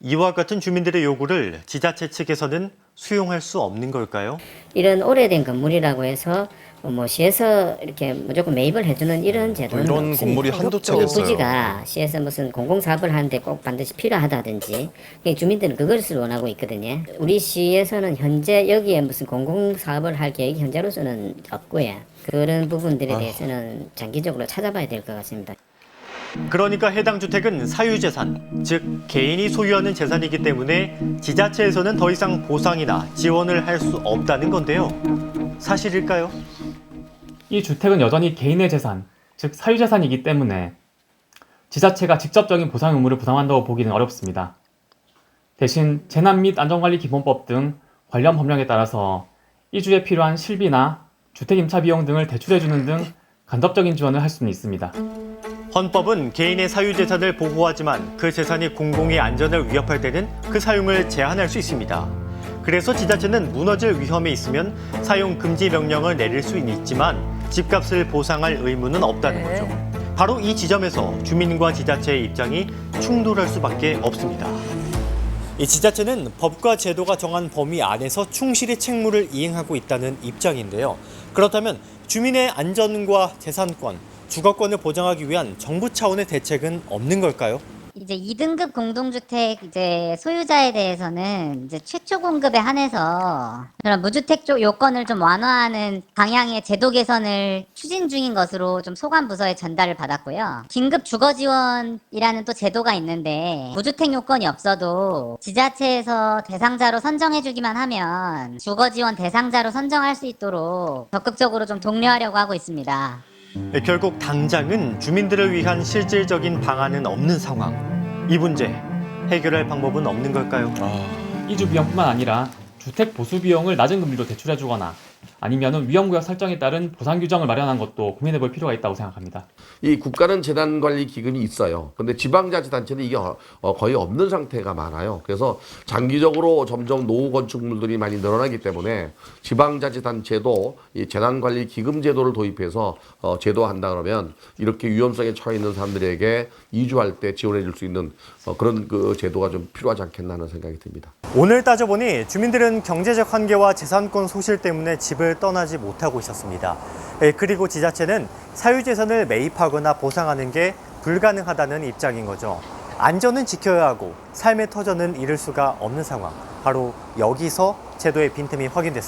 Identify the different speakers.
Speaker 1: 이와 같은 주민들의 요구를 지자체 측에서는 수용할 수 없는 걸까요?
Speaker 2: 이런 오래된 건물이라고 해서 시에서 이렇게 무조건 매입을 해주는 이런 제도는
Speaker 3: 이런
Speaker 2: 없습니다.
Speaker 3: 건물이 한두 채 됐어요.
Speaker 2: 부지가 시에서 무슨 공공사업을 하는데 꼭 반드시 필요하다든지 주민들은 그것을 원하고 있거든요. 우리 시에서는 현재 여기에 무슨 공공사업을 할 계획이 현재로서는 없고요. 그런 부분들에 대해서는 장기적으로 찾아봐야 될 것 같습니다.
Speaker 1: 그러니까 해당 주택은 사유재산, 즉 개인이 소유하는 재산이기 때문에 지자체에서는 더 이상 보상이나 지원을 할 수 없다는 건데요. 사실일까요?
Speaker 4: 이 주택은 여전히 개인의 재산, 즉 사유재산이기 때문에 지자체가 직접적인 보상 의무를 부담한다고 보기는 어렵습니다. 대신 재난 및 안전관리기본법 등 관련 법령에 따라서 이주에 필요한 실비나 주택 임차 비용 등을 대출해주는 등 간접적인 지원을 할 수는 있습니다.
Speaker 1: 헌법은 개인의 사유재산을 보호하지만 그 재산이 공공의 안전을 위협할 때는 그 사용을 제한할 수 있습니다. 그래서 지자체는 무너질 위험이 있으면 사용 금지 명령을 내릴 수는 있지만 집값을 보상할 의무는 없다는 거죠. 바로 이 지점에서 주민과 지자체의 입장이 충돌할 수밖에 없습니다. 이 지자체는 법과 제도가 정한 범위 안에서 충실히 책무를 이행하고 있다는 입장인데요. 그렇다면 주민의 안전과 재산권, 주거권을 보장하기 위한 정부 차원의 대책은 없는 걸까요?
Speaker 5: 이제 2등급 공동주택 소유자에 대해서는 최초 공급에 한해서 그런 무주택 쪽 요건을 좀 완화하는 방향의 제도 개선을 추진 중인 것으로 좀 소관 부서에 전달을 받았고요. 긴급 주거 지원이라는 또 제도가 있는데 무주택 요건이 없어도 지자체에서 대상자로 선정해 주기만 하면 주거 지원 대상자로 선정할 수 있도록 적극적으로 좀 독려하려고 하고 있습니다.
Speaker 1: 결국 당장은 주민들을 위한 실질적인 방안은 없는 상황. 이 문제 해결할 방법은 없는 걸까요?
Speaker 4: 이주 비용뿐만 아니라 주택 보수 비용을 낮은 금리로 대출해주거나 아니면 위험구역 설정에 따른 보상 규정을 마련한 것도 고민해볼 필요가 있다고 생각합니다.
Speaker 6: 이 국가는 재난관리기금이 있어요. 근데 지방자치단체는 이게 거의 없는 상태가 많아요. 그래서 장기적으로 점점 노후 건축물들이 많이 늘어나기 때문에 지방자치단체도 이 재난관리기금 제도를 도입해서 제도한다 그러면 이렇게 위험성에 처해 있는 사람들에게 이주할 때 지원해 줄 수 있는 그런 그 제도가 좀 필요하지 않겠나 하는 생각이 듭니다.
Speaker 1: 오늘 따져보니 주민들은 경제적 한계와 재산권 소실 때문에 집을 떠나지 못하고 있었습니다. 그리고 지자체는 사유재산을 매입하거나 보상하는 게 불가능하다는 입장인 거죠. 안전은 지켜야 하고 삶의 터전은 잃을 수가 없는 상황. 바로 여기서 제도의 빈틈이 확인됐습니다.